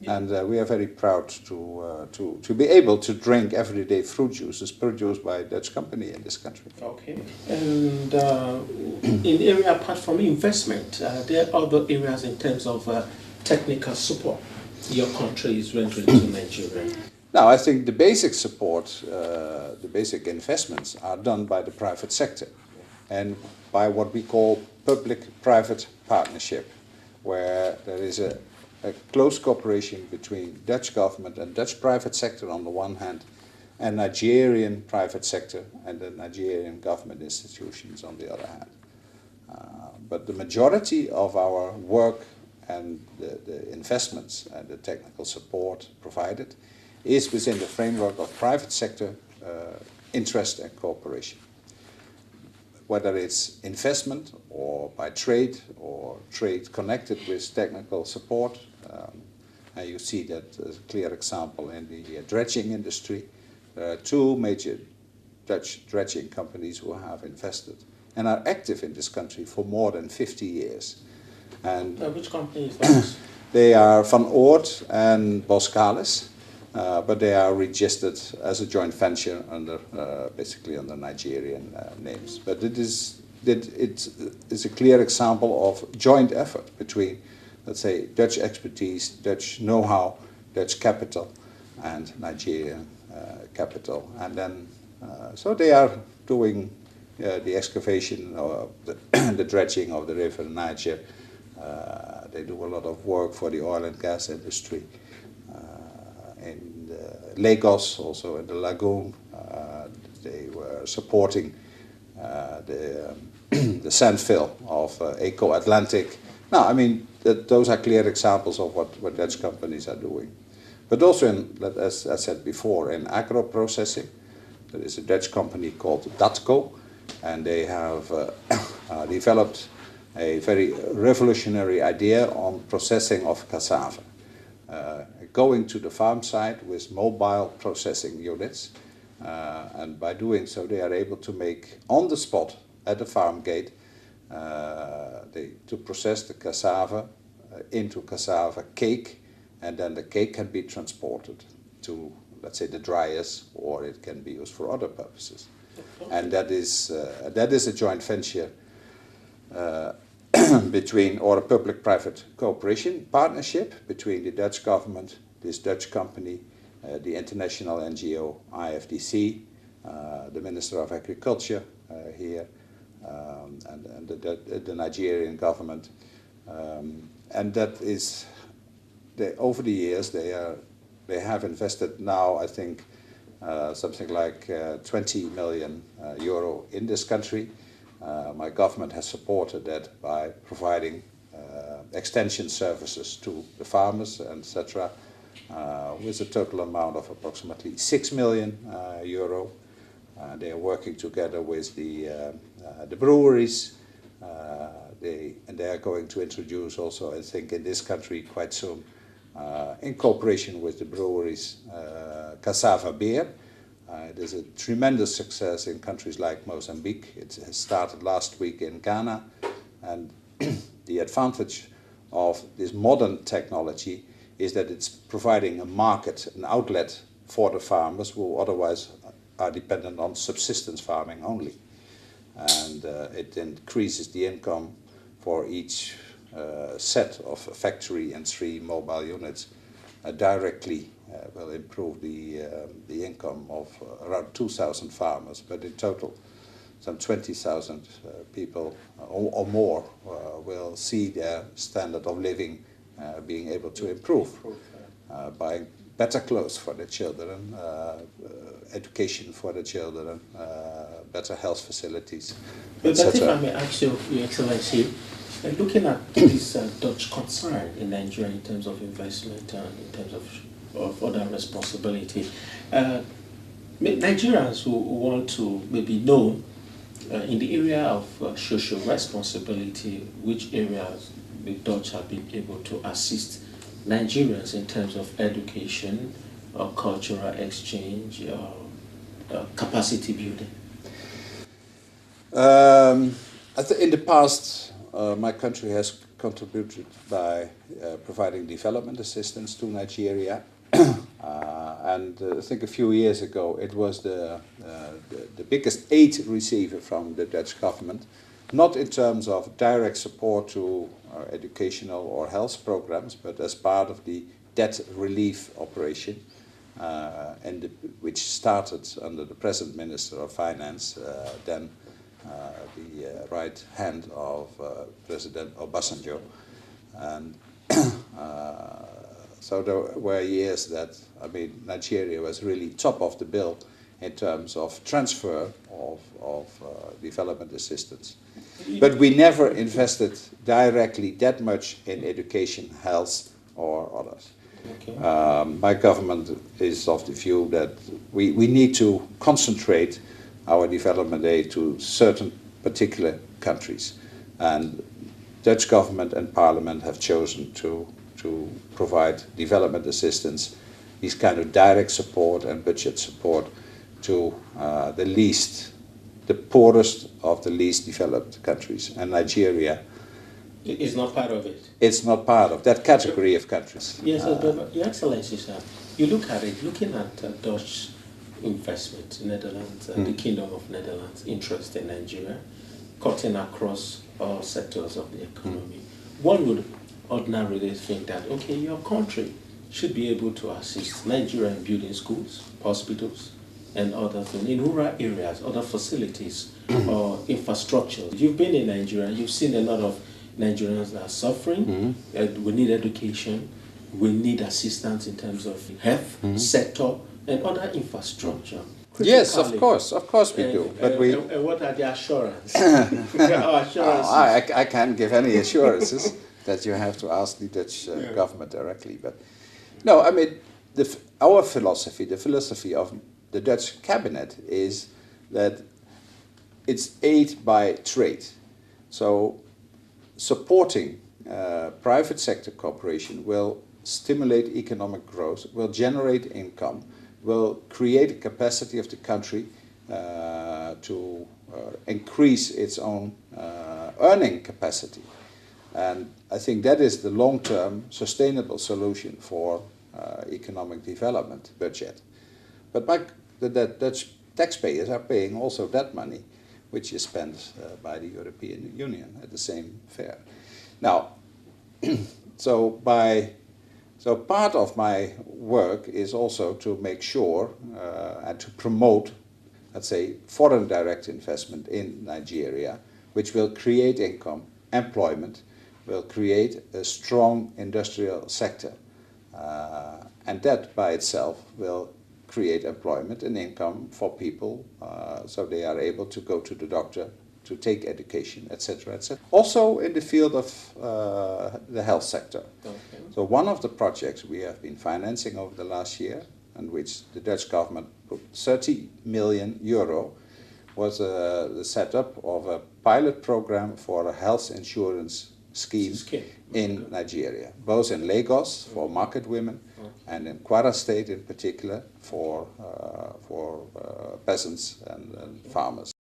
Yeah. And we are very proud to be able to drink everyday fruit juices produced by a Dutch company in this country. Okay. And in area apart from investment, there are other areas in terms of technical support your country is rendering to Nigeria. Now, I think the basic support, the basic investments are done by the private sector and by what we call public-private partnership, where there is a close cooperation between Dutch government and Dutch private sector on the one hand, and Nigerian private sector and the Nigerian government institutions on the other hand. But the majority of our work and the investments and the technical support provided is within the framework of private sector interest and cooperation. Whether it's investment or by trade or trade connected with technical support, and you see that as a clear example in the dredging industry. There are two major Dutch dredging companies who have invested and are active in this country for more than 50 years. And which company is that? they are Van Oort and Boskalis, but they are registered as a joint venture under basically under Nigerian names. But it's a clear example of joint effort between, let's say, Dutch expertise, Dutch know-how, Dutch capital, and Nigerian capital. And then, so they are doing the excavation or the dredging of the river Niger. They do a lot of work for the oil and gas industry. In Lagos, also in the lagoon, they were supporting the sandfill of Eco Atlantic. Now, I mean, those are clear examples of what Dutch companies are doing. But also, as I said before, in agro-processing, there is a Dutch company called Datco, and they have developed a very revolutionary idea on processing of cassava. Going to the farm site with mobile processing units, and by doing so they are able to make on the spot at the farm gate to process the cassava into cassava cake, and then the cake can be transported to, let's say, the dryers, or it can be used for other purposes. And that is a joint venture between, or a public-private cooperation partnership between the Dutch government, this Dutch company, the international NGO IFDC, the Minister of Agriculture here, and the Nigerian government. And that is, over the years, they have invested now, I think, something like 20 million euro in this country. My government has supported that by providing extension services to the farmers, etc., with a total amount of approximately 6 million euro. They are working together with the breweries. They are going to introduce also, I think, in this country quite soon, in cooperation with the breweries, cassava beer. It is a tremendous success in countries like Mozambique. It has started last week in Ghana, and the advantage of this modern technology is that it's providing a market, an outlet for the farmers who otherwise are dependent on subsistence farming only. And it increases the income for each set of factory and 3 mobile units directly. Will improve the income of around 2,000 farmers, but in total some 20,000 people or more will see their standard of living being able to improve, buying better clothes for their children, education for their children, better health facilities, but if I may ask you, Your Excellency, looking at this Dutch concern in Nigeria in terms of investment and in terms of other responsibility, Nigerians who want to maybe know in the area of social responsibility, which areas the Dutch have been able to assist Nigerians in terms of education, cultural exchange, capacity building? In the past, my country has contributed by providing development assistance to Nigeria. And I think a few years ago it was the biggest aid receiver from the Dutch government, not in terms of direct support to educational or health programs, but as part of the debt relief operation, which started under the present Minister of Finance, then the right hand of President Obasanjo. And so there were years that, I mean, Nigeria was really top of the bill in terms of transfer of development assistance. But we never invested directly that much in education, health, or others. Okay. My government is of the view that we need to concentrate our development aid to certain particular countries. And Dutch government and parliament have chosen to provide development assistance, these kind of direct support and budget support to the poorest of the least developed countries. And Nigeria is not part of it. It's not part of that category of countries. Yes, Your Excellency, sir, you look at it, looking at Dutch investment in Netherlands, the Kingdom of Netherlands, interest in Nigeria, cutting across all sectors of the economy. One would ordinarily think that, okay, your country should be able to assist Nigeria in building schools, hospitals, and other things, in rural areas, other facilities or infrastructure. You've been in Nigeria, you've seen a lot of Nigerians that are suffering. We need education, we need assistance in terms of health sector and other infrastructure. Yes, of course we do. But what are the assurances? I can't give any assurances. That you have to ask the Dutch government directly. But no, I mean, our philosophy, the philosophy of the Dutch cabinet is that it's aid by trade. So supporting private sector cooperation will stimulate economic growth, will generate income, will create a capacity of the country to increase its own earning capacity. And I think that is the long-term sustainable solution for economic development budget. But the Dutch taxpayers are paying also that money, which is spent by the European Union at the same fare. Now, so part of my work is also to make sure and to promote, let's say, foreign direct investment in Nigeria, which will create income, employment, will create a strong industrial sector. And that by itself will create employment and income for people, so they are able to go to the doctor, to take education, etc., etc. Also in the field of the health sector. Okay. So one of the projects we have been financing over the last year, and which the Dutch government put 30 million euro, was the setup of a pilot program for a health insurance scheme in Nigeria, both in Lagos for market women and in Kwara State in particular for peasants and farmers.